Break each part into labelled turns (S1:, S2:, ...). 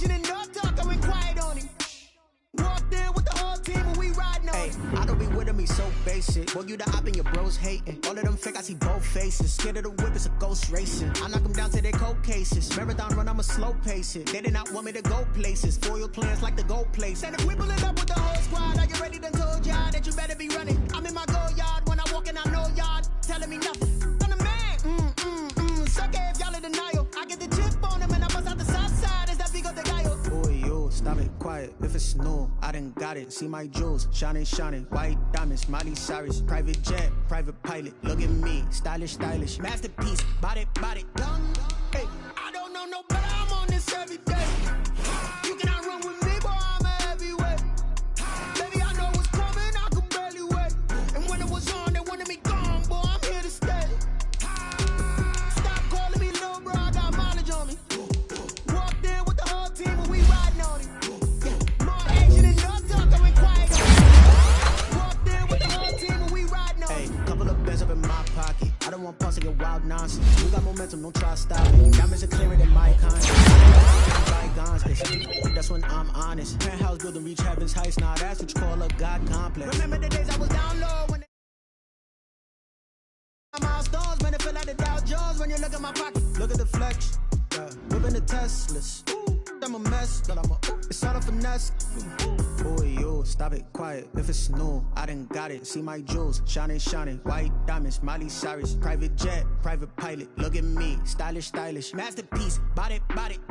S1: action and no talk, I went quiet on him. Walked in with the whole team and we riding on him.
S2: I don't be with him, he's so basic. Boy, you the op and your bros hating. All of them fake, I see both faces. Scared of the whip, it's a ghost racing. I knock them down to their cold cases. Marathon run, I'ma slow pace it. They did not want me to go places. Foil plans like the gold place. And if we pulling up with the whole squad, are you ready? Done told y'all that you better be running. I'm in my go yard when I walk in, I know y'all telling me nothing. I'm the man. Suck it if y'all in denial. I get the chip on him and I bust out the south side. Is that big of the guy? Boy, yo, stop it, quiet. If it's new, I done got it. See my jewels, shining, shining. White diamonds, Miley Cyrus. Private jet, private pilot. Look at me, stylish, stylish. Masterpiece, body, young.
S1: Hey, I don't know no better. I'm on this every day. You cannot run with me, boy. I'm a heavyweight. Baby, I know what's coming. I could barely wait. And when it was on, they wanted me gone, boy. I'm here to stay. Stop calling me little bro. I got mileage on me. Walked in with the whole team and we riding on him. More action and no talk. I went quiet on him. Walked in with the whole team and we riding on him.
S2: Hey, couple of bands up in my pocket. I don't want pulse of your wild nonsense. We got momentum, don't try to stop it. Diamonds are clearer than my conscience. That's when I'm honest. Penthouse building, reach heaven's heights. Now that's what you call a God complex.
S1: Remember the days I was down low when milestones, man, it feel like the Dow Jones when you look at my pocket.
S2: Look at the flex, yeah. Whipping the Teslas. I'm a mess, but I'm a it's all a finesse. Boy, yo, stop it, quiet. If it's new, I done got it. See my jewels, shining, shining. White diamonds, Miley Cyrus. Private jet, private pilot. Look at me, stylish, stylish. Masterpiece, body,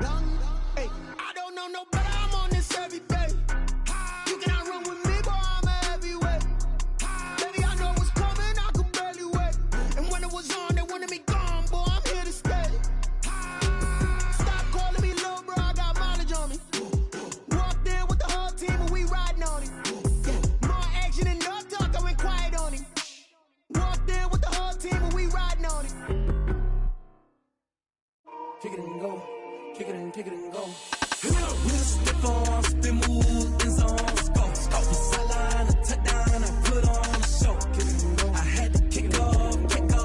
S2: young.
S1: Hey, I don't know no better. I'm on this every day. You cannot run with me, boy. I'm a heavyweight. Baby, I know what's coming. I could barely wait. And when it was on, they wanted me gone, boy. I'm here to stay. Stop calling me little bro. I got mileage on me. Walked in with the whole team and we riding on him. More action and no talk. I went quiet on him. Walked in with the whole team and we riding on him.
S3: Kick it and go. Kick it and go. We'll step on, spin, move, in zone, go. Off the sideline, a touchdown, I put on a show. Kick it and go. I had to kick off and go.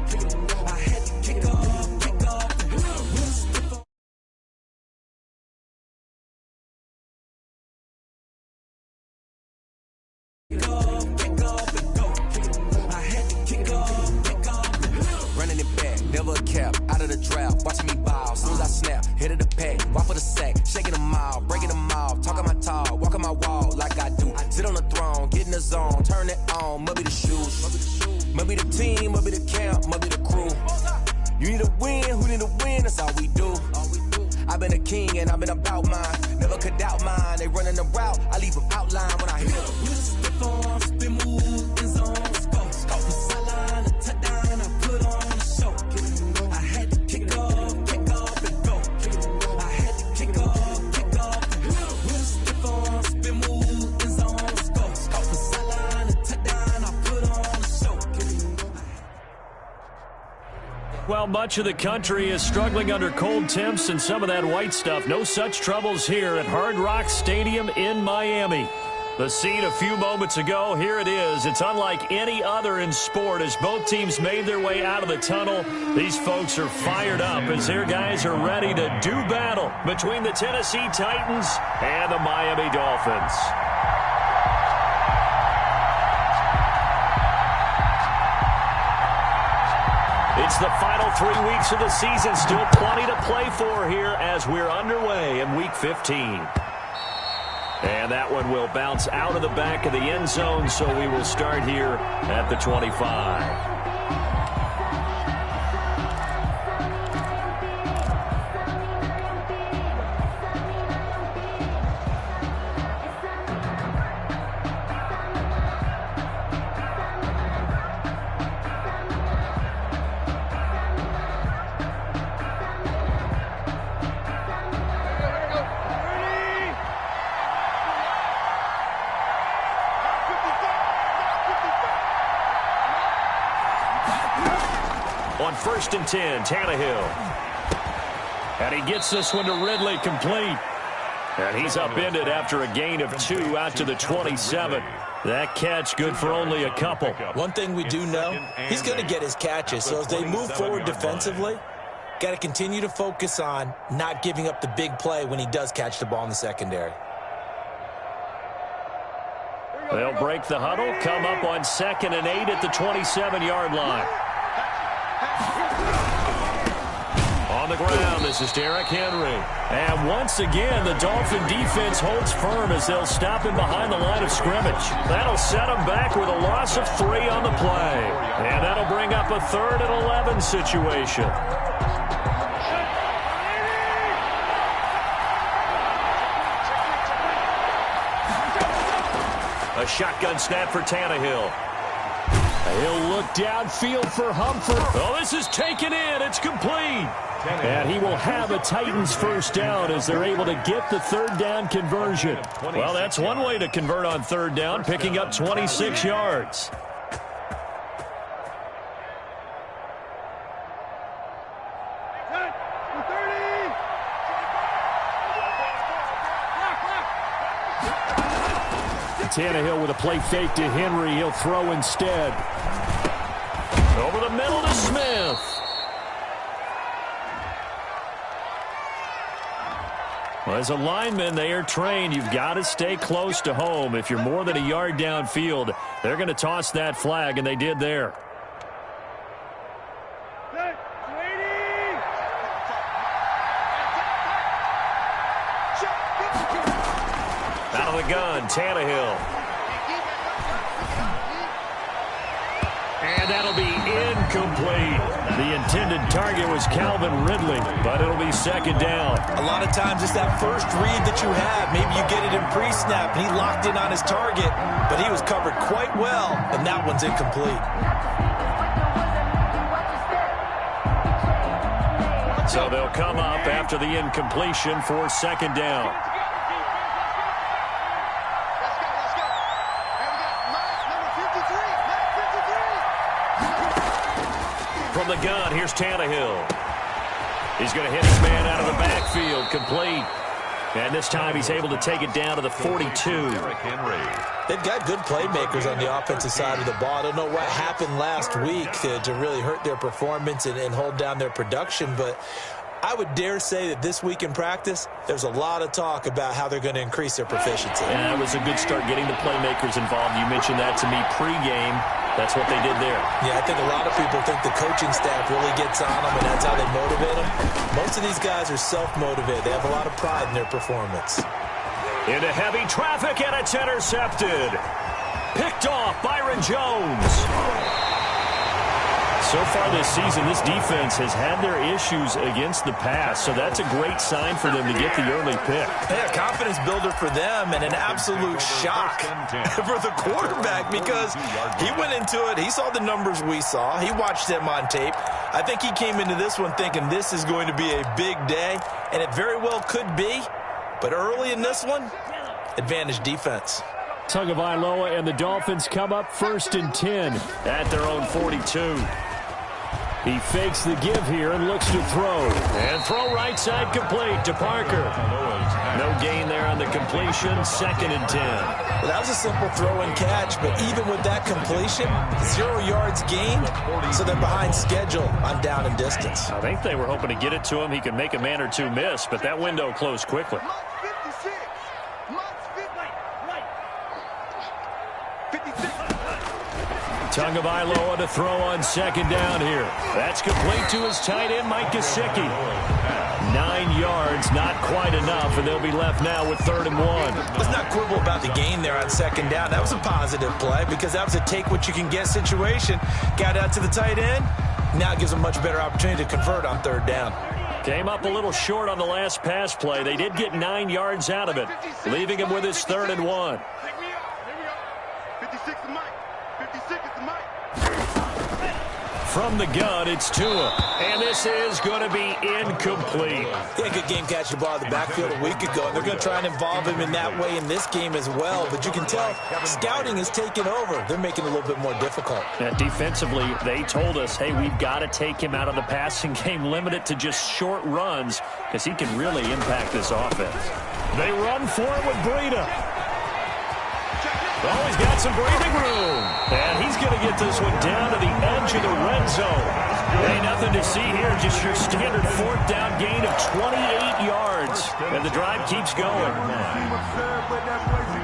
S3: Kick it and go. I had to kick off and go. We'll step on. Kick off and go. Kick it and go. I had to kick off. Running it back, never a cap, out of the drought, watching me ball. Soon as I snap, hit of the pack, walk for the sack, shaking them out, breaking them off, talking my talk, walking my wall like I do. Sit on the throne, get in the zone, turn it on, must be the shoes, must be the team, must be the camp, must be the crew. You need a win, who need a win, that's all we do. I've been a king and I've been about mine, never could doubt mine. They running the route, I leave them outline when I hit them. We'll step on, spin, move, in zone, go. Off the sideline, a touchdown, I put on a show. I had to kick off and go. I had to kick off. We'll step on, spin, move, in zone, go. Off the sideline, a touchdown, I put on a show.
S4: Well, much of the country is struggling under cold temps and some of that white stuff. No such troubles here at Hard Rock Stadium in Miami. The scene a few moments ago, here it is. It's unlike any other in sport as both teams made their way out of the tunnel. These folks are fired up as their guys are ready to do battle between the Tennessee Titans and the Miami Dolphins. It's the final 3 weeks of the season. Still plenty to play for here as we're underway in Week 15. And that one will bounce out of the back of the end zone, so we will start here at the 25. On 1st and 10, Tannehill. And he gets this one to Ridley complete. And he's upended after a gain of 2 out to the 27. That catch good for only a couple.
S5: One thing we do know, he's going to get his catches. So as they move forward defensively, Got to continue to focus on not giving up the big play when he does catch the ball in the secondary.
S4: They'll break the huddle, come up on 2nd and 8 at the 27-yard line. On the ground, this is Derrick Henry. And once again, the Dolphin defense holds firm as they'll stop him behind the line of scrimmage. That'll set him back with a loss of 3 on the play. And that'll bring up a 3rd and 11 situation. A shotgun snap for Tannehill. He'll look downfield for Humphrey. Oh, this is taken in. It's complete. And he will have a Titans first down as they're able to get the 3rd down conversion. Well, that's one way to convert on 3rd down, picking up 26 yards. Tannehill with a play fake to Henry. He'll throw instead. Over the middle to Smith. Well, as a lineman, they are trained. You've got to stay close to home. If you're more than a yard downfield, they're going to toss that flag, and they did there. Out of the gun, Tannehill. And that'll be incomplete. The intended target was Calvin Ridley, but it'll be 2nd down.
S5: A lot of times it's that first read that you have. Maybe you get it in pre-snap, and he locked in on his target, but he was covered quite well, and that one's incomplete.
S4: So they'll come up after the incompletion for 2nd down. From the gun, here's Tannehill. He's going to hit his man out of the backfield, complete. And this time he's able to take it down to the 42.
S5: They've got good playmakers on the offensive side of the ball. I don't know what happened last week to really hurt their performance and hold down their production, but I would dare say that this week in practice, there's a lot of talk about how they're going to increase their proficiency.
S4: And it was a good start getting the playmakers involved. You mentioned that to me pregame. That's what they did there.
S5: Yeah, I think a lot of people think the coaching staff really gets on them, and that's how they motivate them. Most of these guys are self-motivated. They have a lot of pride in their performance.
S4: Into heavy traffic, and it's intercepted. Picked off, Byron Jones. So far this season, this defense has had their issues against the pass, so that's a great sign for them to get the early pick.
S5: Yeah, confidence builder for them and an absolute shock for the quarterback because he went into it. He saw the numbers we saw. He watched them on tape. I think he came into this one thinking this is going to be a big day, and it very well could be. But early in this one, advantage defense.
S4: Tagovailoa and the Dolphins come up 1st and 10 at their own 42. He fakes the give here and looks to throw. And throw right side complete to Parker. No gain there on the completion. 2nd and 10.
S5: Well, that was a simple throw and catch, but even with that completion, 0 yards gained, so they're behind schedule on down and distance.
S4: I think they were hoping to get it to him. He could make a man or two miss, but that window closed quickly. Tagovailoa to throw on 2nd down here. That's complete to his tight end, Mike Gesicki. 9 yards, not quite enough, and they'll be left now with 3rd and 1.
S5: Let's not quibble about the gain there on 2nd down. That was a positive play because that was a take-what-you-can-get situation. Got out to the tight end. Now it gives them a much better opportunity to convert on 3rd down.
S4: Came up a little short on the last pass play. They did get 9 yards out of it, leaving him with his 3rd and 1. From the gun, it's Tua. And this is going to be incomplete.
S5: Yeah, good game catching the ball in the backfield a week ago. They're going to try and involve him in that way in this game as well. But you can tell scouting is taking over. They're making it a little bit more difficult.
S4: Yeah, defensively, they told us, hey, we've got to take him out of the passing game, limit it to just short runs, because he can really impact this offense. They run for it with Breida. Oh, he's got some breathing room. And he's going to get this one down to the edge of the red zone. Hey, nothing to see here. Just your standard fourth down gain of 28 yards. And the drive keeps going.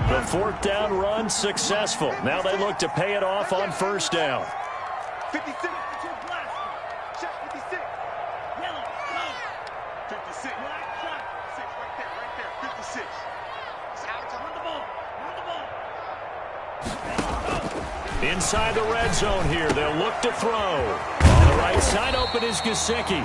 S4: The fourth down run successful. Now they look to pay it off on first down.
S6: 56. Check 56. Yellow. 56. Black shot. 6 right there. 56. It's out to run the ball.
S4: Inside the red zone here. They'll look to throw. On the right side open is Gesicki.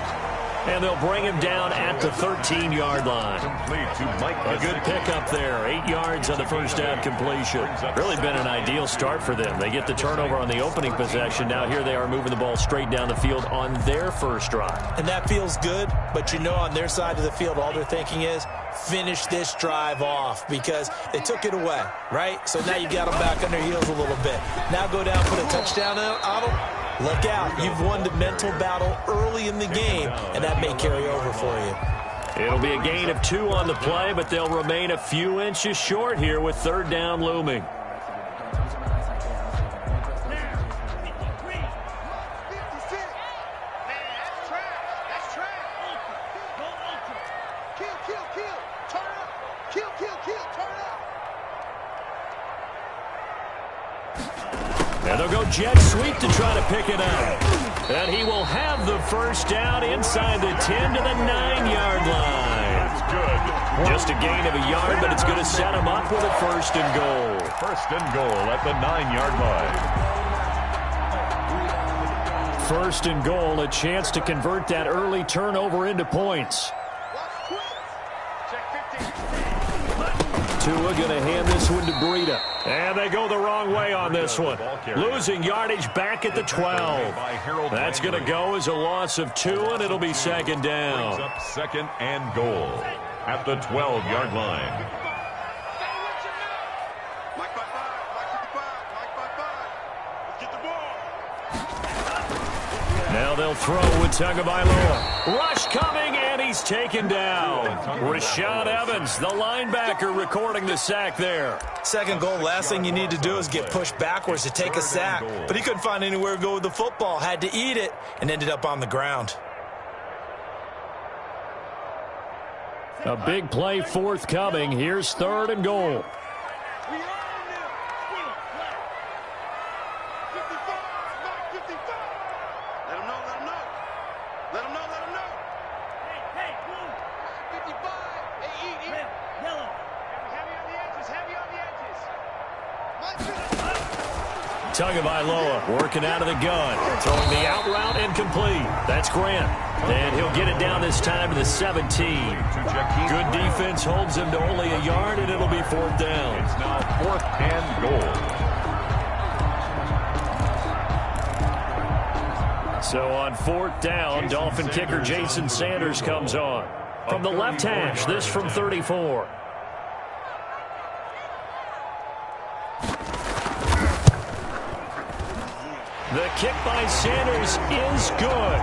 S4: And they'll bring him down at the 13-yard line. A good pickup there. 8 yards on the first down completion. Really been an ideal start for them. They get the turnover on the opening possession. Now here they are moving the ball straight down the field on their first drive.
S5: And that feels good, but you know on their side of the field, all they're thinking is finish this drive off because they took it away, right? So now you got them back on their heels a little bit. Now go down, put a touchdown on them. Look out. You've won the mental battle early in the game, and that may carry over for you.
S4: It'll be a gain of 2 on the play, but they'll remain a few inches short here with third down looming. And they'll go jet sweep to try to pick it up. And he will have the first down inside the 10 to the 9-yard line.
S7: That's good.
S4: Just a gain of a yard, but it's going to set him up with a first and goal.
S7: First and goal at the 9-yard line.
S4: First and goal, a chance to convert that early turnover into points. Tua going to hand this one to Breida. And they go the wrong way on this one. Losing yardage back at the 12. That's going to go as a loss of 2, and it'll be second down.
S7: Brings up second and goal at the 12-yard line.
S6: Mike 55. Let's get the ball.
S4: Now they'll throw with Tagovailoa. Rush coming, and he's taken down. Rashad Evans, the linebacker, recording the sack there.
S5: Second goal, last thing you need to do is get pushed backwards to take a sack. But he couldn't find anywhere to go with the football, had to eat it, and ended up on the ground.
S4: A big play forthcoming. Here's third and goal. Tagovailoa working out of the gun. Throwing the out route and complete. That's Grant. And he'll get it down this time to the 17. Good defense holds him to only a yard, and it'll be fourth down.
S7: It's now fourth and goal.
S4: So on fourth down, Dolphin kicker Jason Sanders comes on. From the left hash, this from 34. The kick by Sanders is good.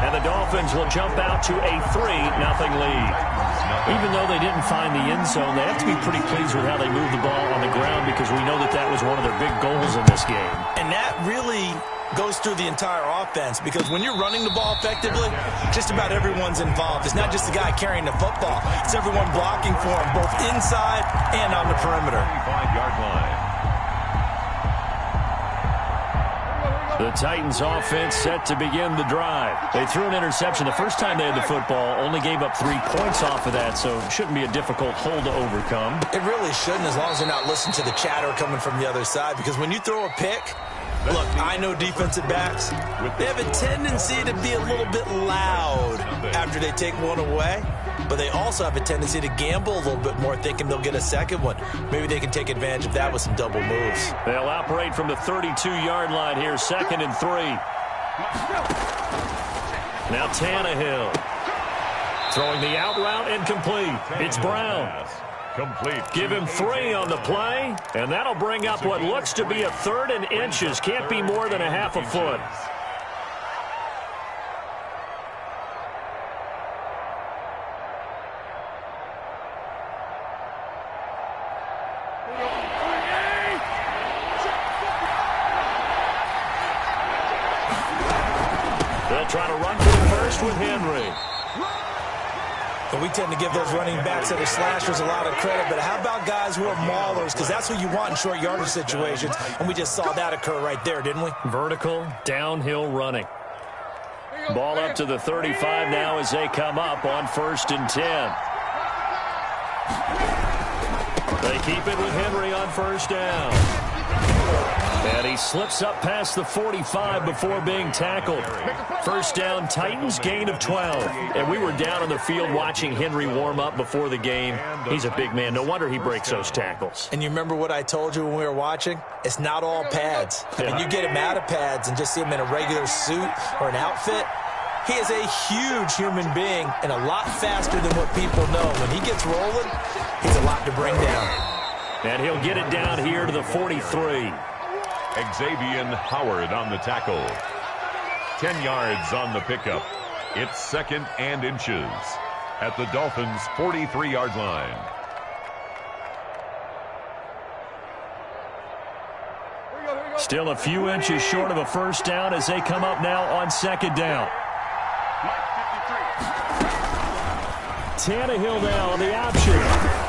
S4: And the Dolphins will jump out to a 3-0 lead. Even though they didn't find the end zone, they have to be pretty pleased with how they moved the ball on the ground because we know that that was one of their big goals in this game.
S5: And that really goes through the entire offense because when you're running the ball effectively, just about everyone's involved. It's not just the guy carrying the football. It's everyone blocking for him, both inside and on the perimeter.
S7: 25-yard line.
S4: The Titans offense set to begin the drive. They threw an interception the first time they had the football, only gave up 3 points off of that, so it shouldn't be a difficult hole to overcome.
S5: It really shouldn't as long as they're not listening to the chatter coming from the other side because when you throw a pick, look, I know defensive backs, they have a tendency to be a little bit loud after they take one away, but they also have a tendency to gamble a little bit more thinking they'll get a second one. Maybe they can take advantage of that with some double moves.
S4: They'll operate from the 32-yard line here, 2nd and 3. Now Tannehill. Throwing the out route and complete. It's Brown.
S7: Complete.
S4: Give him 3 on the play, and that'll bring up what looks to be a 3rd and inches. Can't be more than a half a foot. The They'll try to run for the first with Henry.
S5: And we tend to give those running backs that are slashers a lot of credit, but how about guys who are maulers? Because that's who you want in short yardage situations, and we just saw that occur right there, didn't we?
S4: Vertical, downhill running. Ball up to the 35 now as they come up on 1st and 10. They keep it with Henry on 1st down. And he slips up past the 45 before being tackled. 1st down, Titans, gain of 12. And we were down on the field watching Henry warm up before the game. He's a big man. No wonder he breaks those tackles.
S5: And you remember what I told you when we were watching? It's not all pads. I mean, you get him out of pads and just see him in a regular suit or an outfit. He is a huge human being and a lot faster than what people know. When he gets rolling, he's a lot to bring down.
S4: And he'll get it down here to the 43.
S7: Xavier Howard on the tackle. 10 yards on the pickup. It's 2nd and inches at the Dolphins' 43-yard line.
S4: Still a few inches short of a 1st down as they come up now on 2nd down. Tannehill now on the option.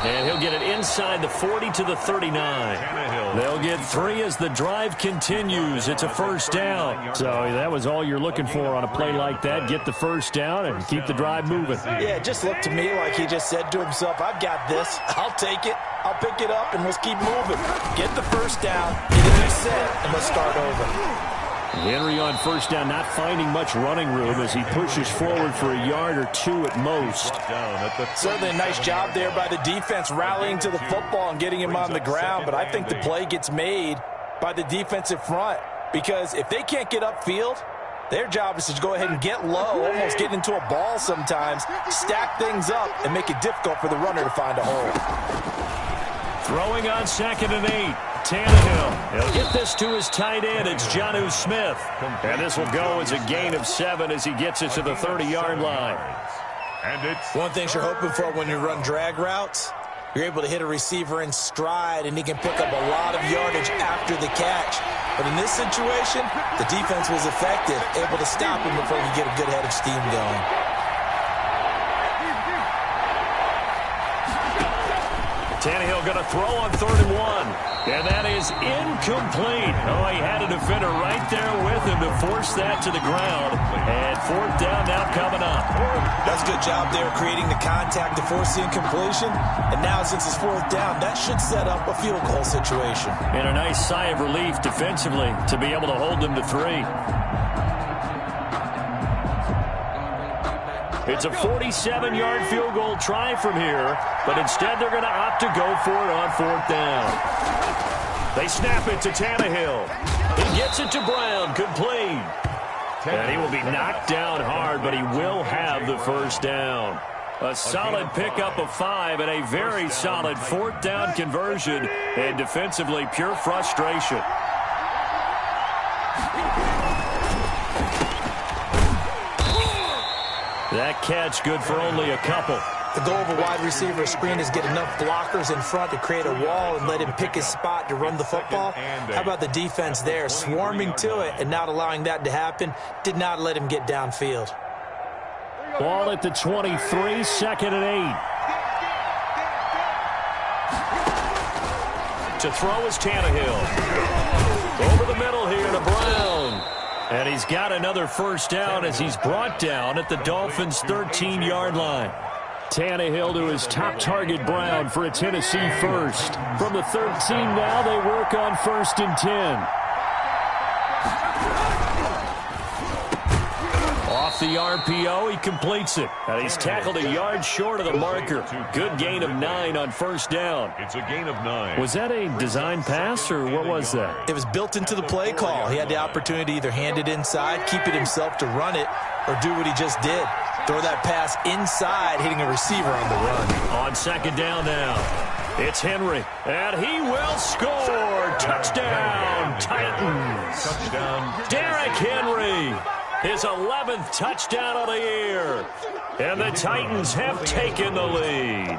S4: And he'll get it inside the 40 to the 39. They'll get 3 as the drive continues. It's a 1st down. So that was all you're looking for on a play like that. Get the 1st down and keep the drive moving.
S5: Yeah, it just looked to me like he just said to himself, I've got this. I'll take it. I'll pick it up, and let's keep moving. Get the 1st down, get a new set, and let's start over.
S4: Henry on 1st down, not finding much running room as he pushes forward for a yard or 2 at most.
S5: Certainly a nice job there by the defense rallying to the football and getting him on the ground, but I think the play gets made by the defensive front because if they can't get upfield, their job is to go ahead and get low, almost get into a ball sometimes, stack things up, and make it difficult for the runner to find a hole.
S4: Throwing on 2nd and 8. Tannehill. He'll get this to his tight end. It's Jonnu Smith. And this will go as a gain of 7 as he gets it to the 30-yard line.
S7: And it's
S5: one thing you're hoping for when you run drag routes, you're able to hit a receiver in stride, and he can pick up a lot of yardage after the catch. But in this situation, the defense was effective, able to stop him before he get a good head of steam going.
S4: Tannehill going to throw on 3rd and 1. And that is incomplete. Oh, he had a defender right there with him to force that to the ground. And 4th down now coming up.
S5: That's a good job there creating the contact to force the incompletion. And now since it's 4th down, that should set up a field goal situation.
S4: And a nice sigh of relief defensively to be able to hold them to 3. It's a 47-yard field goal try from here, but instead they're going to opt to go for it on 4th down. They snap it to Tannehill. He gets it to Brown, complete. And he will be knocked down hard, but he will have the 1st down. A solid pickup of 5 and a very solid 4th down conversion, and defensively pure frustration. That catch good for only a couple.
S5: The goal of a wide receiver screen is get enough blockers in front to create a wall and let him pick his spot to run the football. How about the defense there, swarming to it and not allowing that to happen? Did not let him get downfield.
S4: Ball at the 23, 2nd and 8. To throw is Tannehill. Over the middle here to Brown. And he's got another 1st down as he's brought down at the Dolphins' 13-yard line. Tannehill to his top target, Brown, for a Tennessee 1st. From the 13 now, they work on 1st and 10. Off the RPO, he completes it. And he's tackled a yard short of the marker. Good gain of 9 on 1st down.
S7: It's a gain of 9.
S4: Was that a design pass, or what was that?
S5: It was built into the play call. He had the opportunity to either hand it inside, keep it himself to run it, or do what he just did. Throw that pass inside, hitting a receiver on the run.
S4: On 2nd down now, it's Henry, and he will score. Touchdown, Titans.
S7: Touchdown.
S4: Derrick Henry, his 11th touchdown of the year. And the Titans have taken the lead.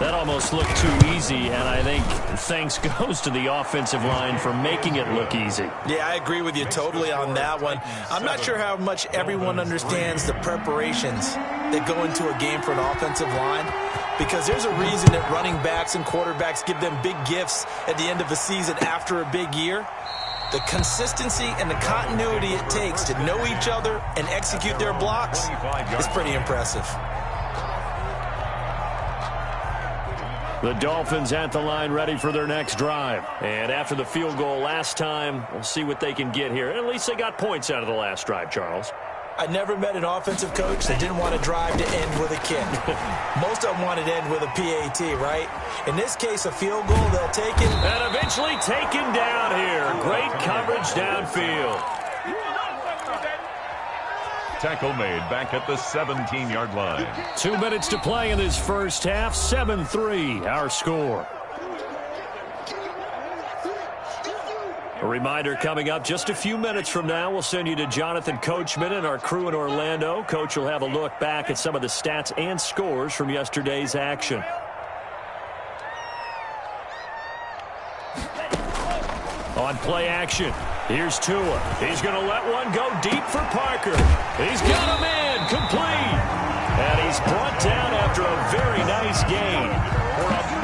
S4: That almost looked too easy, and I think thanks goes to the offensive line for making it look easy.
S5: Yeah, I agree with you totally on that one. I'm not sure how much everyone understands the preparations that go into a game for an offensive line, because there's a reason that running backs and quarterbacks give them big gifts at the end of the season after a big year. The consistency and the continuity it takes to know each other and execute their blocks is pretty impressive.
S4: The Dolphins at the line ready for their next drive. And after the field goal last time, we'll see what they can get here. At least they got points out of the last drive, Charles.
S5: I never met an offensive coach that didn't want to drive to end with a kick. Most of them wanted to end with a PAT, right? In this case, a field goal, they'll take it.
S4: And eventually taken down here. Great coverage downfield.
S7: Tackle made back at the 17-yard line.
S4: 2 minutes to play in this first half. 7-3, our score. A reminder coming up just a few minutes from now. We'll send you to Jonathan Coachman and our crew in Orlando. Coach will have a look back at some of the stats and scores from yesterday's action. On play action, here's Tua. He's going to let one go deep for Parker. He's got him in, complete. And he's brought down after a very nice gain.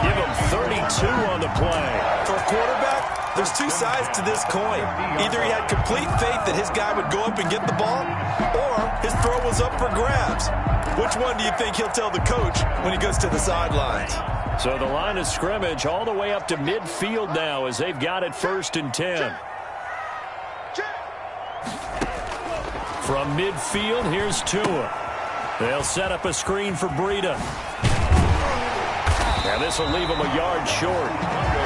S4: Give him 32 on the play.
S5: For a quarterback, there's two sides to this coin. Either he had complete faith that his guy would go up and get the ball, or his throw was up for grabs. Which one do you think he'll tell the coach when he goes to the sidelines?
S4: So the line of scrimmage all the way up to midfield now as they've got it 1st and 10. From midfield, here's Tua. They'll set up a screen for Breida. Now this will leave him a yard short.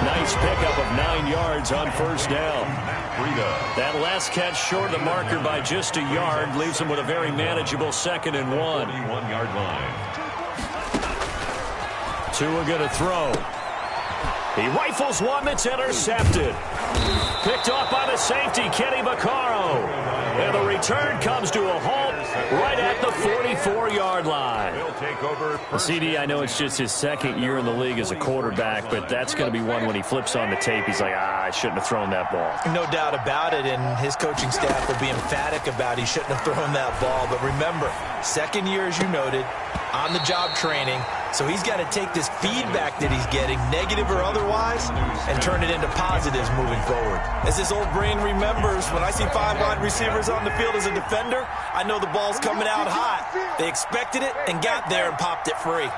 S4: Nice pickup of 9 yards on 1st down. That last catch short of the marker by just a yard leaves him with a very manageable 2nd and 1.
S7: 21-yard line.
S4: Tua going to throw. He rifles one that's intercepted. Picked off by the safety, Kenny Vaccaro. And the return comes to a halt right at the 44-yard line. CD, I know it's just his 2nd year in the league as a quarterback, but that's going to be one when he flips on the tape, he's like, I shouldn't have thrown that ball.
S5: No doubt about it, and his coaching staff will be emphatic about he shouldn't have thrown that ball. But remember, 2nd year, as you noted, on-the-job training, so he's got to take this feedback that he's getting, negative or otherwise, and turn it into positives moving forward. As his old brain remembers, when I see 5 wide receivers on the field as a defender, I know the ball's coming out hot. They expected it and got there and popped it free.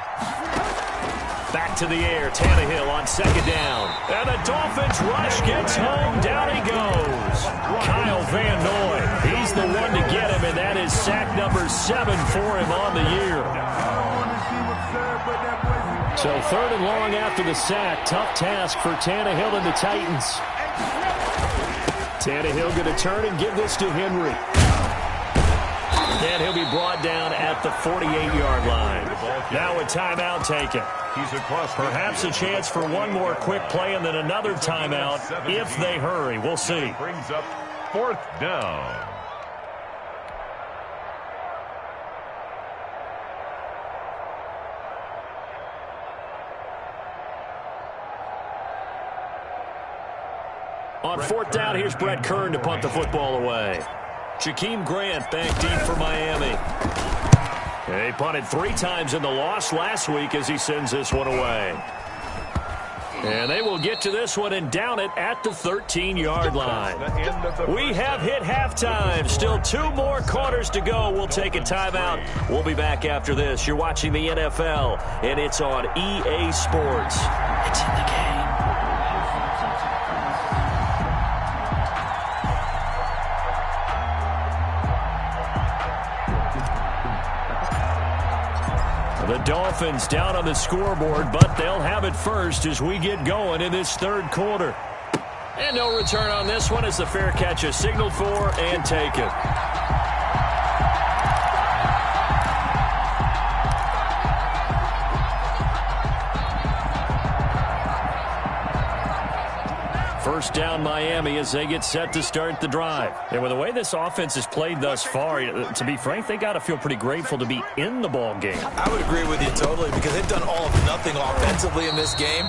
S4: Back to the air, Tannehill on 2nd down. And the Dolphins rush gets home, down he goes. Kyle Van Noy, he's the one to get him, and that is sack number 7 for him on the year. So 3rd and long after the sack. Tough task for Tannehill and the Titans. Tannehill going to turn and give this to Henry. And he'll be brought down at the 48-yard line. Now a timeout taken. Perhaps a chance for one more quick play and then another timeout if they hurry. We'll see.
S7: Brings up 4th down.
S4: On 4th down, here's Brett Kern to punt the football away. Jakeem Grant back deep for Miami. He punted 3 times in the loss last week as he sends this one away. And they will get to this one and down it at the 13-yard line. We have hit halftime. Still 2 more quarters to go. We'll take a timeout. We'll be back after this. You're watching the NFL, and it's on EA Sports. It's in the game. The Dolphins down on the scoreboard, but they'll have it first as we get going in this 3rd quarter. And no return on this one as the fair catch is signaled for and taken. first down Miami as they get set to start the drive. And with the way this offense has played thus far, to be frank, they got to feel pretty grateful to be in the ball game.
S5: I would agree with you totally because they've done all of nothing offensively in this game,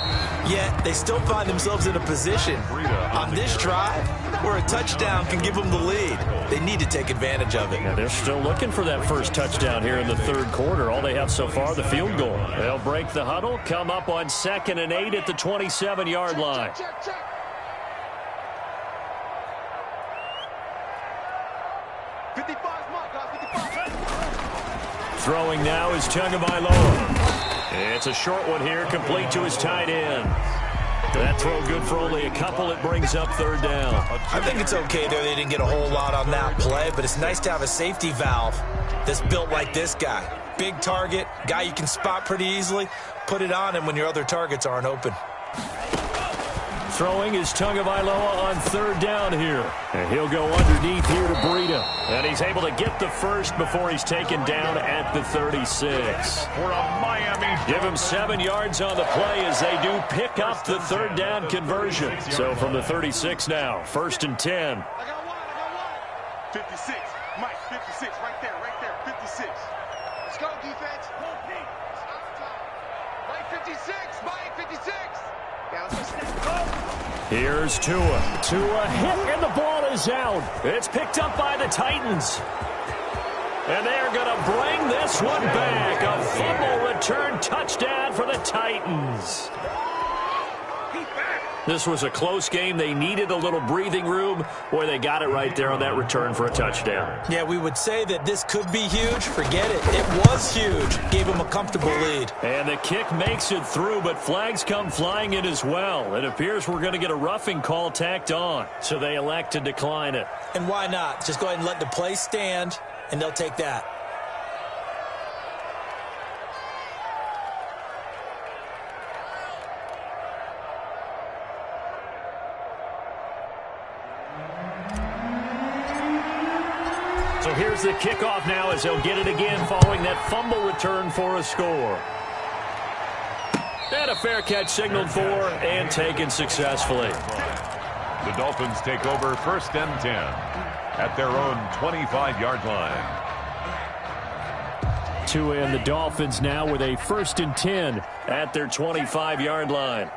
S5: yet they still find themselves in a position on this drive where a touchdown can give them the lead. They need to take advantage of it.
S4: Yeah, they're still looking for that first touchdown here in the third quarter. All they have so far, the field goal. They'll break the huddle, come up on 2nd and 8 at the 27-yard line. Throwing now is Tagovailoa. It's a short one here, complete to his tight end. That throw good for only a couple. It brings up third down.
S5: I think it's okay there. They didn't get a whole lot on that play, but it's nice to have a safety valve that's built like this guy. Big target, guy you can spot pretty easily. Put it on him when your other targets aren't open.
S4: Throwing is Tagovailoa on third down here. And he'll go underneath here to Breida. And he's able to get the first before he's taken down at the 36.
S7: For a Miami.
S4: Give him 7 yards on the play as they do pick up the third down conversion. So from the 36 now, 1st and 10.
S6: I got one. 56. Mike, 56. Right there. 56. Let's go, defense. Mike, 56. Mike, 56. Yeah, let's go.
S4: Here's Tua. Tua hit, and the ball is out. It's picked up by the Titans. And they're going to bring this one back. A fumble return touchdown for the Titans. This was a close game. They needed a little breathing room. Boy, they got it right there on that return for a touchdown.
S5: Yeah, we would say that this could be huge. Forget it. It was huge. Gave them a comfortable lead.
S4: And the kick makes it through, but flags come flying in as well. It appears we're going to get a roughing call tacked on, so they elect to decline it.
S5: And why not? Just go ahead and let the play stand, and they'll take that.
S4: So here's the kickoff now as they'll get it again following that fumble return for a score. And a fair catch signaled for and taken successfully.
S7: The Dolphins take over 1st and 10 at their own 25-yard line.
S4: Tua and the Dolphins now with a 1st and 10 at their 25-yard line.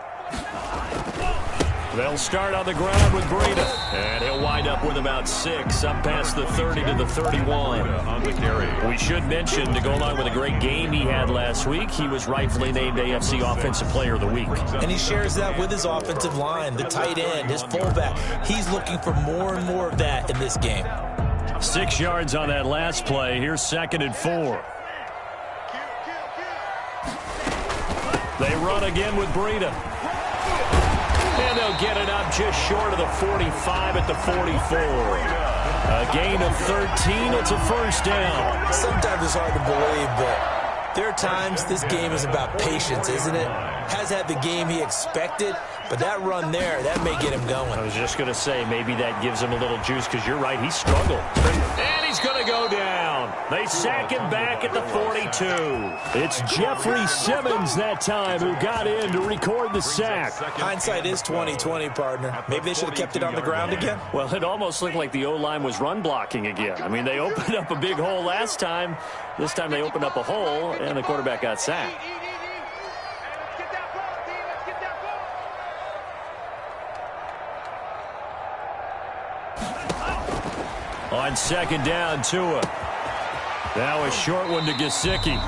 S4: They'll start on the ground with Breida. And he'll wind up with about 6, up past the 30 to the 31.
S7: On the carry.
S4: We should mention, to go along with a great game he had last week, he was rightfully named AFC Offensive Player of the Week.
S5: And he shares that with his offensive line, the tight end, his fullback. He's looking for more and more of that in this game.
S4: 6 yards on that last play. Here's 2nd and 4. They run again with Breida. And they'll get it up just short of the 45 at the 44. A gain of 13. It's a first down.
S5: Sometimes it's hard to believe, but there are times this game is about patience, isn't it? Has had the game he expected, but that run there, that may get him going.
S4: I was just going to say, maybe that gives him a little juice, because you're right, he struggled. And he's going to go down. They sack him back at the 42. It's Jeffrey Simmons that time who got in to record the sack.
S5: Hindsight is 20/20, partner. Maybe they should have kept it on the ground again.
S4: Well, it almost looked like the O-line was run blocking again. I mean, they opened up a big hole last time. This time they opened up a hole, and the quarterback got sacked. On 2nd down, Tua. Now a short one to Gesicki.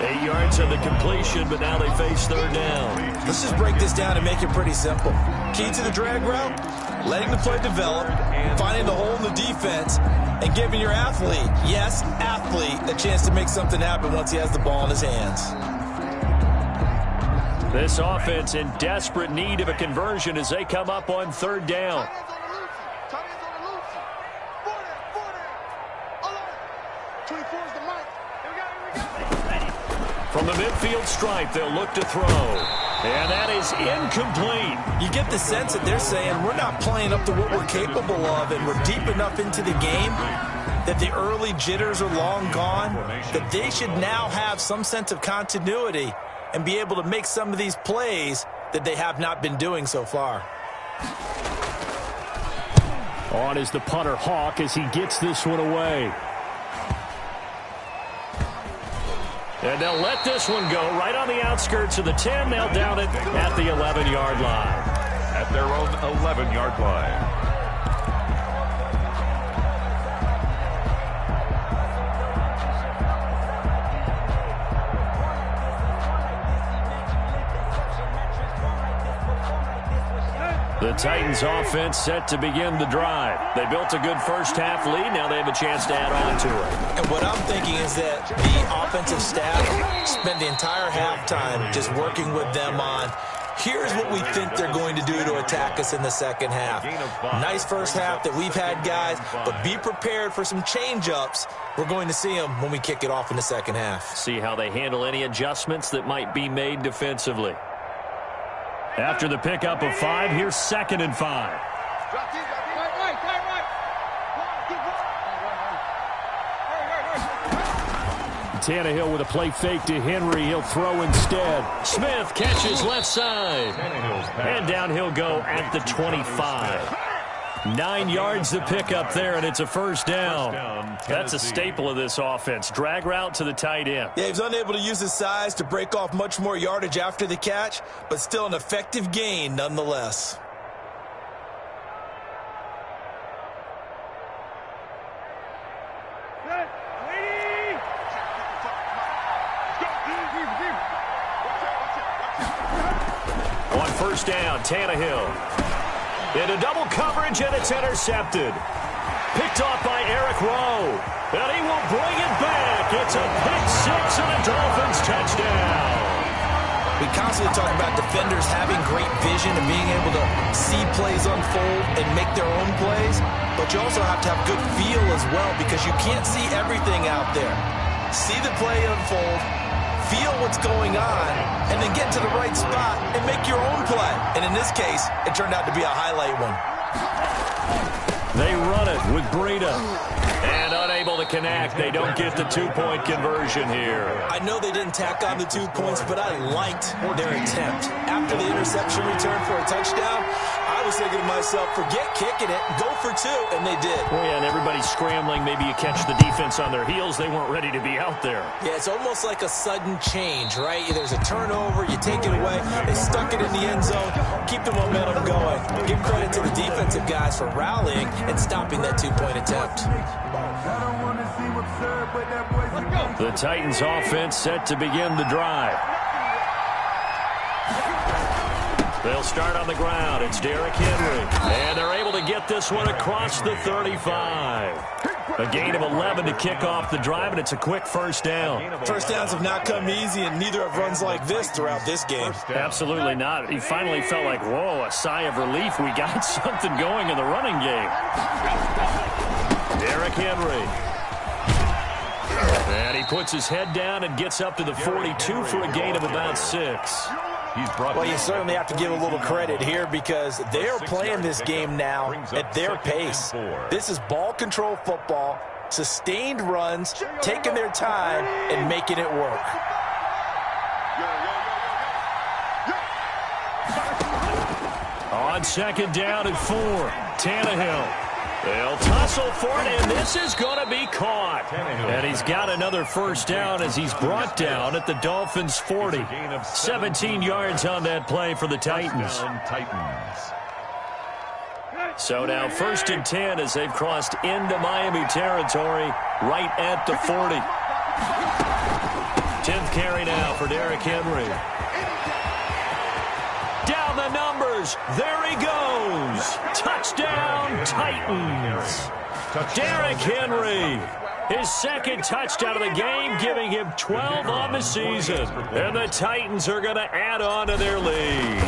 S4: 8 yards on the completion, but now they face 3rd down.
S5: Let's just break this down and make it pretty simple. Key to the drag route, letting the play develop, finding the hole in the defense, and giving your athlete, yes, athlete, a chance to make something happen once he has the ball in his hands.
S4: This offense in desperate need of a conversion as they come up on 3rd down. From the midfield stripe, they'll look to throw. And that is incomplete.
S5: You get the sense that they're saying we're not playing up to what we're capable of, and we're deep enough into the game that the early jitters are long gone, that they should now have some sense of continuity and be able to make some of these plays that they have not been doing so far.
S4: On is the punter, Hawk, as he gets this one away. And they'll let this one go right on the outskirts of the 10. They'll down it at the 11-yard line.
S7: At their own 11-yard line.
S4: The Titans offense set to begin the drive. They built a good first half lead. Now they have a chance to add on to it.
S5: And what I'm thinking is that the offensive staff spent the entire halftime just working with them on, here's what we think they're going to do to attack us in the second half. Nice first half that we've had, guys, but be prepared for some change-ups. We're going to see them when we kick it off in the second half.
S4: See how they handle any adjustments that might be made defensively. After the pickup of 5, here's 2nd and 5. Tannehill with a play fake to Henry. He'll throw instead. Smith catches left side. And down he'll go at the 25. 9 yards to pick up there, and it's a first down. That's a staple of this offense. Drag route to the tight end.
S5: Yeah, he was unable to use his size to break off much more yardage after the catch, but still an effective gain nonetheless.
S4: On first down, Tannehill. Into double coverage, and it's intercepted. Picked off by Eric Rowe. And he will bring it back. It's a pick six and a Dolphins touchdown.
S5: We constantly talk about defenders having great vision and being able to see plays unfold and make their own plays. But you also have to have good feel as well, because you can't see everything out there. See the play unfold, feel what's going on, and then get to the right spot and make your own play. And in this case, it turned out to be a highlight one.
S4: They run it with Breida. And unable to connect. They don't get the two-point conversion here.
S5: I know they didn't tack on the 2 points, but I liked their attempt. After the interception return for a touchdown, I was thinking to myself, forget kicking it, go for 2, and they did.
S4: Oh, yeah, and everybody's scrambling. Maybe you catch the defense on their heels. They weren't ready to be out there.
S5: Yeah, it's almost like a sudden change, right? There's a turnover, you take it away. They stuck it in the end zone. Keep the momentum going. Give credit to the defensive guys for rallying and stopping that 2-point attempt.
S4: The Titans offense set to begin the drive. They'll start on the ground. It's Derrick Henry. And they're able to get this one across the 35. A gain of 11 to kick off the drive, and it's a quick first down.
S5: First downs have not come easy, and neither have runs like this throughout this game.
S4: Absolutely not. He finally felt like, whoa, a sigh of relief. We got something going in the running game. Derrick Henry. And he puts his head down and gets up to the 42 for a gain of about 6.
S5: Well, you certainly have to give a little credit here, because they're playing this game now at their pace. This is ball control football, sustained runs, taking their time and making it work.
S4: On second down and 4, Tannehill. They'll tussle for it, and this is going to be caught. And he's got another first down as he's brought down at the Dolphins' 40. 17 yards on that play for the Titans. So now 1st and 10 as they've crossed into Miami territory right at the 40. 10th carry now for Derrick Henry. Down the numbers. There he goes. Touchdown, Titans. Derrick Henry. His second touchdown of the game, giving him 12 on the season. And the Titans are going to add on to their lead.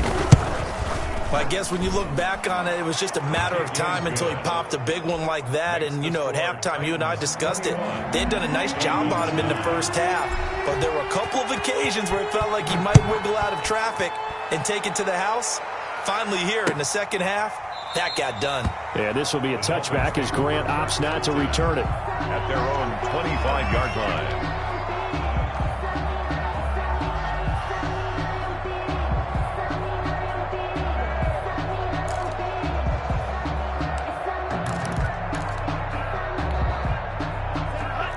S5: Well, I guess when you look back on it, it was just a matter of time until he popped a big one like that. And, you know, at halftime, you and I discussed it. They had done a nice job on him in the first half. But there were a couple of occasions where it felt like he might wiggle out of traffic and take it to the house. Finally here in the second half, that got done.
S4: Yeah, this will be a touchback as Grant opts not to return it.
S7: At their own 25-yard line.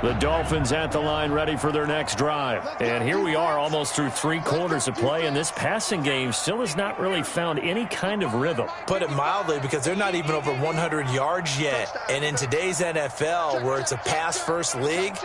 S4: The Dolphins at the line ready for their next drive. And here we are almost through 3 quarters of play, and this passing game still has not really found any kind of rhythm.
S5: Put it mildly, because they're not even over 100 yards yet. And in today's NFL, where it's a pass-first league,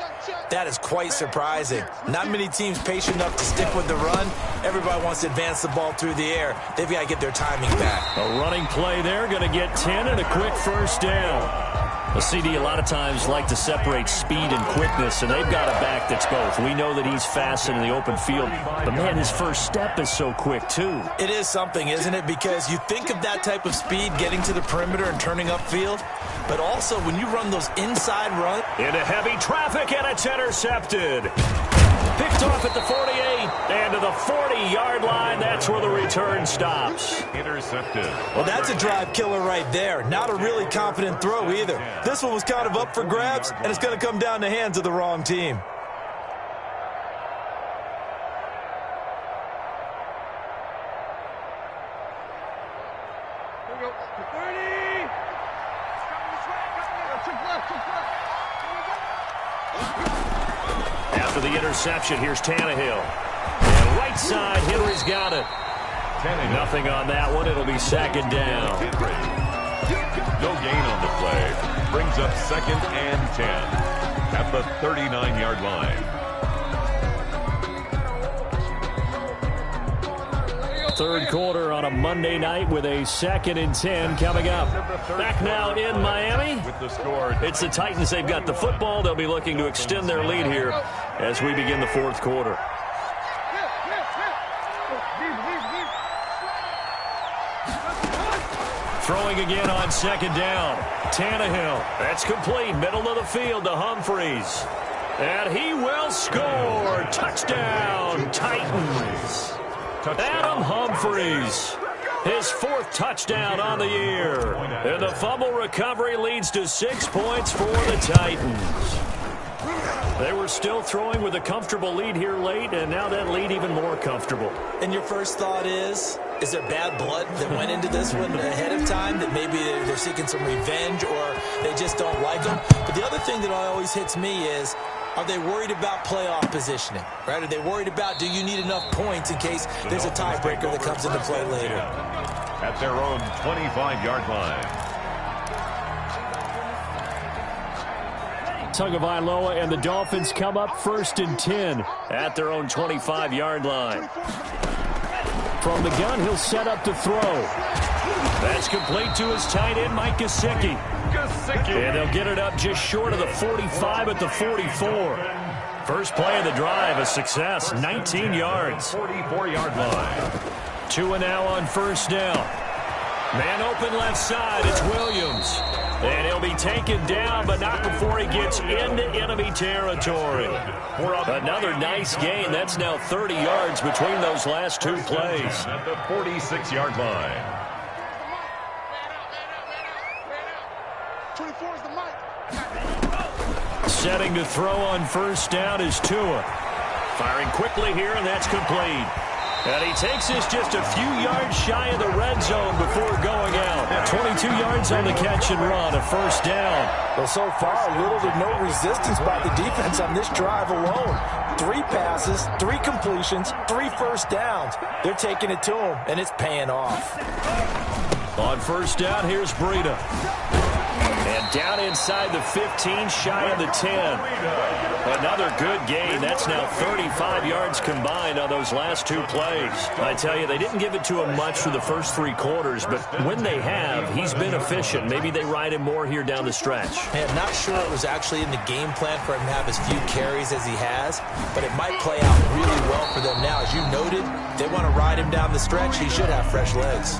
S5: that is quite surprising. Not many teams patient enough to stick with the run. Everybody wants to advance the ball through the air. They've got to get their timing back.
S4: A running play there, going to get 10 and a quick first down. The CD a lot of times like to separate speed and quickness, and they've got a back that's both. We know that he's fast in the open field, but, man, his first step is so quick, too.
S5: It is something, isn't it? Because you think of that type of speed getting to the perimeter and turning upfield, but also when you run those inside runs.
S4: Into heavy traffic, and it's intercepted. Picked off at the 48, and to the 40-yard line. That's where the return stops.
S7: Intercepted.
S5: Well, that's a drive killer right there. Not a really confident throw either. This one was kind of up for grabs, and it's going to come down the hands of the wrong team.
S4: After the interception, here's Tannehill. And right side, Henry's got it. Nothing on that one. It'll be second down.
S7: No gain on the play. Brings up 2nd and 10 at the 39-yard line.
S4: Third quarter on a Monday night with a 2nd and 10 coming up. Back now in Miami.
S7: With the score,
S4: It's the Titans. They've got the football. They'll be looking to extend their lead here as we begin the 4th quarter. Throwing again on 2nd down. Tannehill. That's complete. Middle of the field to Humphreys. And he will score. Touchdown, Titans. Adam Humphreys, his 4th touchdown on the year. And the fumble recovery leads to 6 points for the Titans. They were still throwing with a comfortable lead here late, and now that lead even more comfortable.
S5: And your first thought is there bad blood that went into this one ahead of time, that maybe they're seeking some revenge or they just don't like them? But the other thing that always hits me is, are they worried about playoff positioning, right? Are they worried about, do you need enough points in case there's a tiebreaker that comes into play later?
S7: At their own 25-yard line.
S4: Tagovailoa and the Dolphins come up 1st and 10 at their own 25-yard line. From the gun, he'll set up to throw. That's complete to his tight end, Mike Gesicki. And they'll get it up just short of the 45 at the 44. First play of the drive, a success, 19 yards.
S7: 44-yard line.
S4: 2 and now on 1st down. Man open left side, it's Williams. And he'll be taken down, but not before he gets into enemy territory. Another nice gain. That's now 30 yards between those last 2 plays.
S7: At the 46-yard line.
S6: 24 is the mic.
S4: Setting to throw on 1st down is Tua. Firing quickly here, and that's complete. And he takes this just a few yards shy of the red zone before going out. 22 yards on the catch and run, a 1st down.
S5: Well, so far, little to no resistance by the defense on this drive alone. 3 passes, 3 completions, 3 first downs. They're taking it to him, and it's paying off.
S4: On 1st down, here's Breida. And down inside the 15, shy of the 10. Another good gain. That's now 35 yards combined on those last 2 plays. I tell you, they didn't give it to him much for the first 3 quarters, but when they have, he's been efficient. Maybe they ride him more here down the stretch.
S5: Hey, I'm not sure it was actually in the game plan for him to have as few carries as he has, but it might play out really well for them now. As you noted, they want to ride him down the stretch. He should have fresh legs.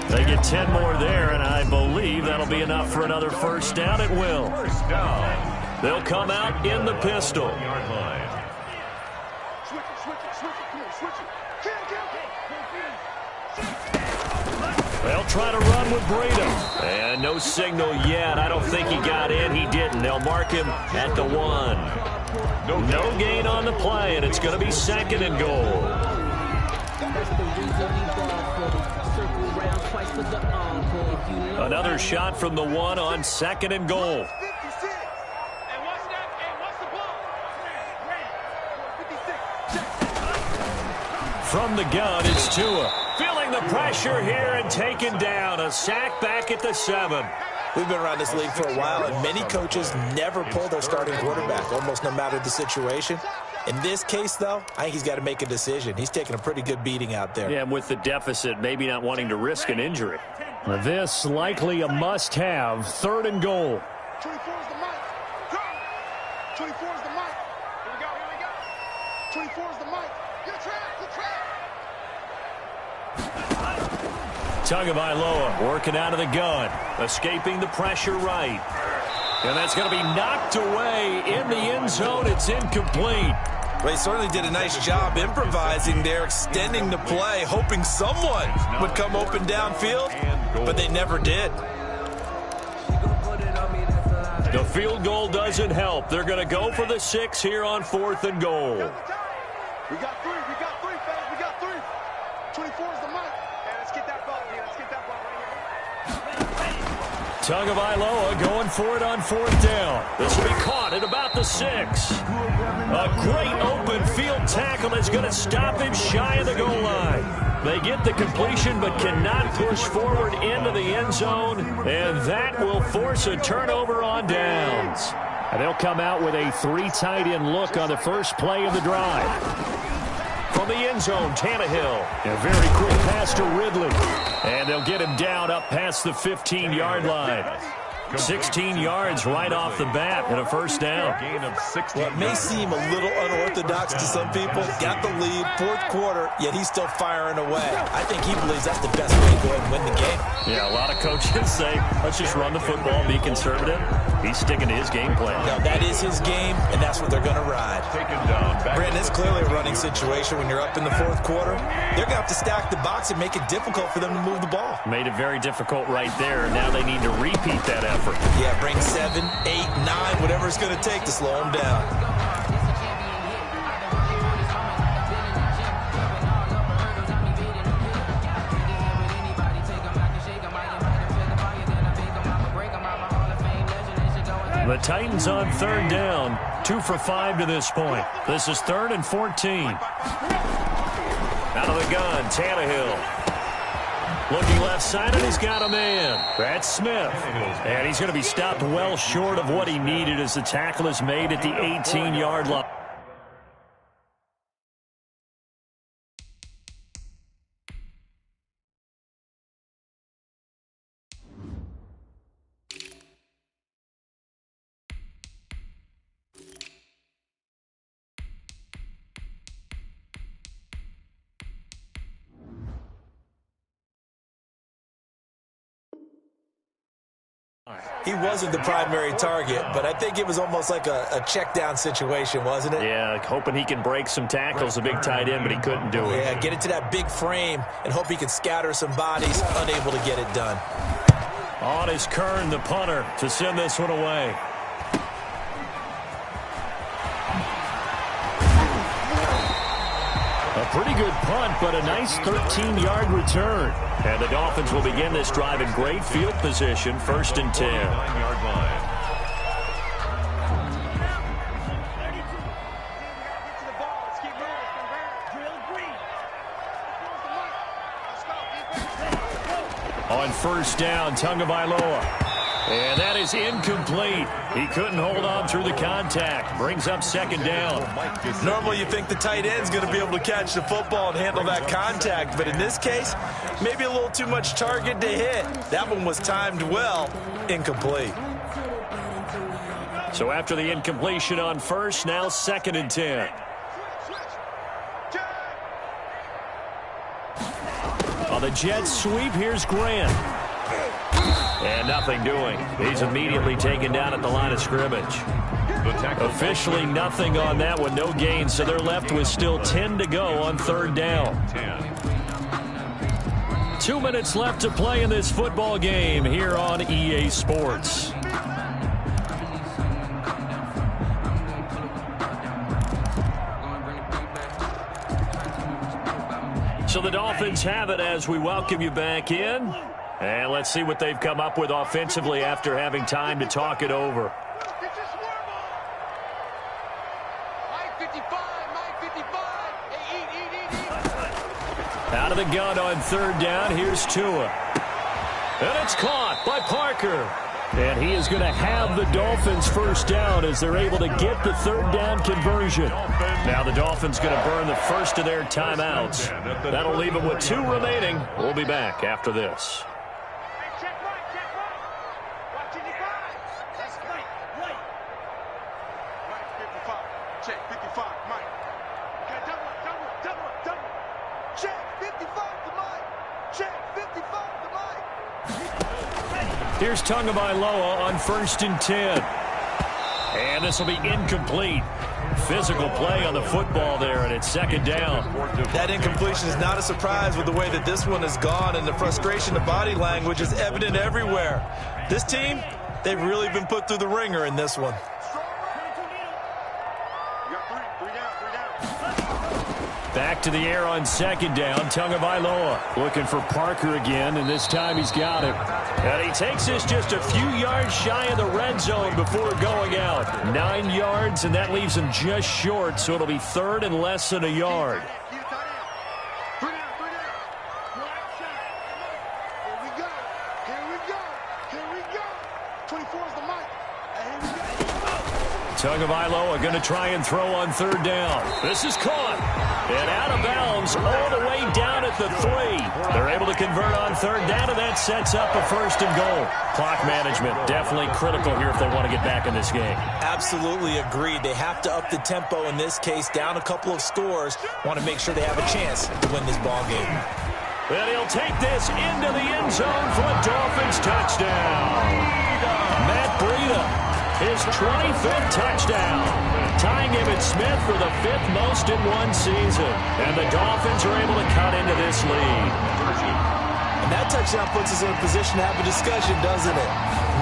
S4: They get 10 more there, and I believe that'll be enough for another 1st down. It will.
S7: 1st down.
S4: They'll come out in the pistol.
S6: Switch it. Come on, switch it.
S4: They'll try to run with Breida. And no signal yet. I don't think he got in. He didn't. They'll mark him at the 1. No gain on the play, and it's going to be 2nd and goal. Another shot from the 1 on 2nd and goal. From the gun, it's Tua. Feeling the pressure here and taken down. A sack back at the 7.
S5: We've been around this league for a while, and many coaches never pull their starting quarterback, almost no matter the situation. In this case, though, I think he's got to make a decision. He's taking a pretty good beating out there.
S4: Yeah, and with the deficit, maybe not wanting to risk an injury. This likely a must-have, 3rd and goal.
S6: 24 is the mic. Go! 24 is the mic. Here we go, here we go. 24 is the mic. Good trap, good trap.
S4: Tagovailoa working out of the gun, escaping the pressure right. And that's going to be knocked away in the end zone. It's incomplete.
S5: Well, he certainly did a nice job improvising there, extending the play, hoping someone would come open downfield, but they never did.
S4: The field goal doesn't help. They're going to go for the 6 here on 4th and goal.
S6: We got 3, fans, we got 3. 24 is the mic. Hey, let's get that ball, man. Let's get that ball right here.
S4: Tagovailoa going for it on 4th down. This will be caught at about the 6. A great open field tackle is going to stop him shy of the goal line. They get the completion but cannot push forward into the end zone, and that will force a turnover on downs. And they'll come out with a 3 tight end look on the first play of the drive. From the end zone, Tannehill. A very quick pass to Ridley. And they'll get him down up past the 15-yard line. 16 yards right off the bat and a first down.
S5: Well, it may seem a little unorthodox to some people. Got the lead, 4th quarter, yet he's still firing away. I think he believes that's the best way to go ahead and win the game.
S4: Yeah, a lot of coaches say, let's just run the football, be conservative. He's sticking to his game plan.
S5: Now, that is his game, and that's what they're going to ride. Brandon, it's clearly a running situation when you're up in the 4th quarter. They're going to have to stack the box and make it difficult for them to move the ball.
S4: Made it very difficult right there, and now they need to repeat that effort.
S5: Yeah, bring 7, 8, 9, whatever it's going to take to slow him down.
S4: The Titans on 3rd down, 2 for 5 to this point. This is 3rd and 14. Out of the gun, Tannehill. Looking left side, and he's got a man. That's Smith. And he's going to be stopped well short of what he needed as the tackle is made at the 18-yard line.
S5: He wasn't the primary target, but I think it was almost like a check down situation, wasn't it?
S4: Yeah, hoping he can break some tackles, a big tight end, but he couldn't do it.
S5: Yeah, get it to that big frame and hope he can scatter some bodies, unable to get it done.
S4: On is Kern, the punter, to send this one away. A pretty good punt, but a nice 13-yard return. And the Dolphins will begin this drive in great field position, 1st and 10.
S7: 9-yard line.
S4: On 1st down, Tagovailoa. And that is incomplete. He couldn't hold on through the contact. Brings up 2nd down.
S5: Normally you think the tight end's going to be able to catch the football and handle that contact, but in this case, maybe a little too much target to hit. That one was timed well, incomplete.
S4: So after the incompletion on 1st, now 2nd and 10. On the Jets sweep, here's Grant. And nothing doing. He's immediately taken down at the line of scrimmage. Officially nothing on that one, no gain, so they're left with still 10 to go on 3rd down. 2 minutes left to play in this football game here on EA Sports. So the Dolphins have it as we welcome you back in. And let's see what they've come up with offensively after having time to talk it over. Out of the gun on third down. Here's Tua. And it's caught by Parker. And he is going to have the Dolphins first down as they're able to get the third down conversion. Now the Dolphins going to burn the first of their timeouts. That'll leave them with 2 remaining. We'll be back after this. Here's Tagovailoa on 1st and 10. And this will be incomplete. Physical play on the football there, and it's 2nd down.
S5: That incompletion is not a surprise with the way that this one has gone, and the frustration of body language is evident everywhere. This team, they've really been put through the ringer in this one.
S4: Back to the air on 2nd down. Tagovailoa looking for Parker again, and this time he's got him. And he takes this just a few yards shy of the red zone before going out. 9 yards, and that leaves him just short, so it'll be 3rd and less than a yard. Tagovailoa going to try and throw on 3rd down. This is caught. And out of bounds all the way down at the 3. They're able to convert on 3rd down, and that sets up a 1st and goal. Clock management definitely critical here if they want to get back in this game.
S5: Absolutely agreed. They have to up the tempo in this case, down a couple of scores. Want to make sure they have a chance to win this ball game.
S4: And he'll take this into the end zone for a Dolphins touchdown. Matt Breida. His 25th touchdown, tying him and Smith for the 5th most in one season. And the Dolphins are able to cut into this lead.
S5: And that touchdown puts us in a position to have a discussion, doesn't it?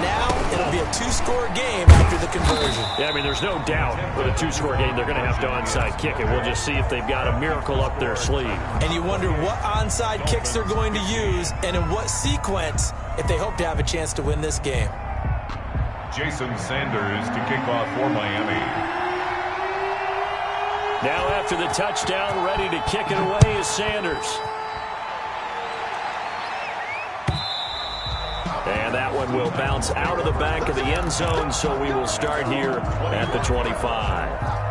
S5: Now it'll be a 2-score game after the conversion.
S4: Yeah, I mean, there's no doubt with a 2-score game they're going to have to onside kick it. We'll just see if they've got a miracle up their sleeve.
S5: And you wonder what onside kicks they're going to use and in what sequence if they hope to have a chance to win this game.
S7: Jason Sanders to kick off for Miami.
S4: Now after the touchdown, ready to kick it away is Sanders. And that one will bounce out of the back of the end zone, so we will start here at the 25.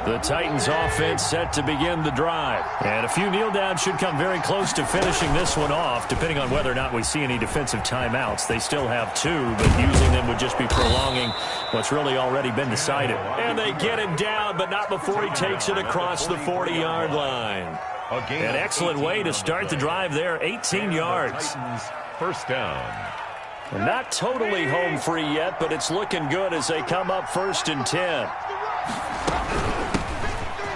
S4: The Titans offense set to begin the drive. And a few kneel downs should come very close to finishing this one off, depending on whether or not we see any defensive timeouts. They still have 2, but using them would just be prolonging what's really already been decided. And they get him down, but not before he takes it across the 40-yard line. An excellent way to start the drive there, 18 yards.
S7: First down.
S4: Not totally home free yet, but it's looking good as they come up 1st and 10.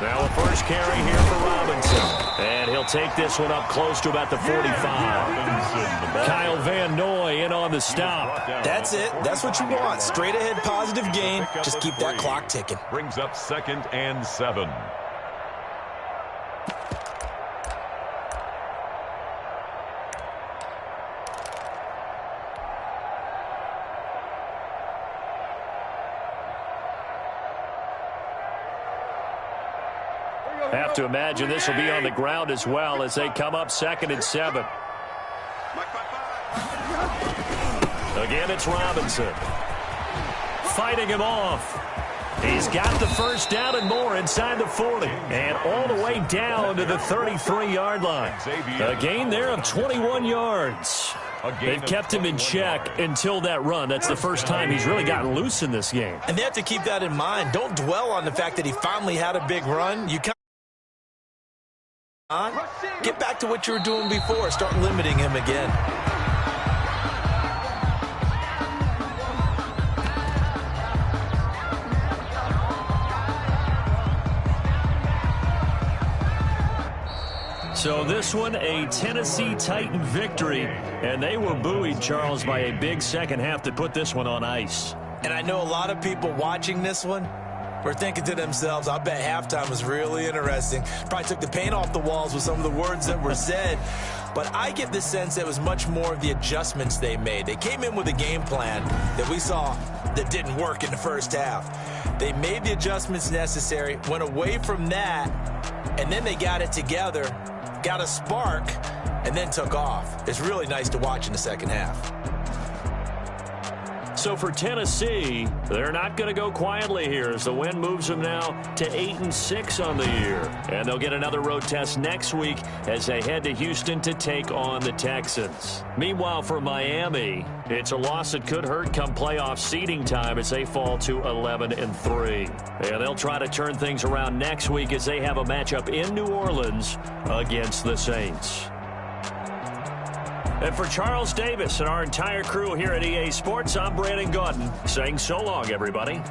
S4: Now a first carry here for Robinson. And he'll take this one up close to about the 45. Kyle Van Noy in on the stop.
S5: That's it. That's what you want. Straight ahead positive gain. Just keep that clock ticking.
S7: Brings up 2nd and 7.
S4: Have to imagine this will be on the ground as well as they come up 2nd and 7. Again, it's Robinson. Fighting him off. He's got the first down and more inside the 40. And all the way down to the 33-yard line. A gain there of 21 yards. They've kept him in check until that run. That's the first time he's really gotten loose in this game.
S5: And they have to keep that in mind. Don't dwell on the fact that he finally had a big run. You get back to what you were doing before. Start limiting him again.
S4: So this one, a Tennessee Titan victory, and they were buoyed, Charles, by a big second half that put this one on ice.
S5: And I know a lot of people watching this one were thinking to themselves, I bet halftime was really interesting. Probably took the paint off the walls with some of the words that were said. but I get the sense it was much more of the adjustments they made. They came in with a game plan that we saw that didn't work in the first half. They made the adjustments necessary, went away from that, and then they got it together, got a spark, and then took off. It's really nice to watch in the second half.
S4: So for Tennessee, they're not going to go quietly here as the win moves them now to 8-6 on the year. And they'll get another road test next week as they head to Houston to take on the Texans. Meanwhile, for Miami, it's a loss that could hurt come playoff seeding time as they fall to 11-3. And they'll try to turn things around next week as they have a matchup in New Orleans against the Saints. And for Charles Davis and our entire crew here at EA Sports, I'm Brandon Gaudin saying so long, everybody.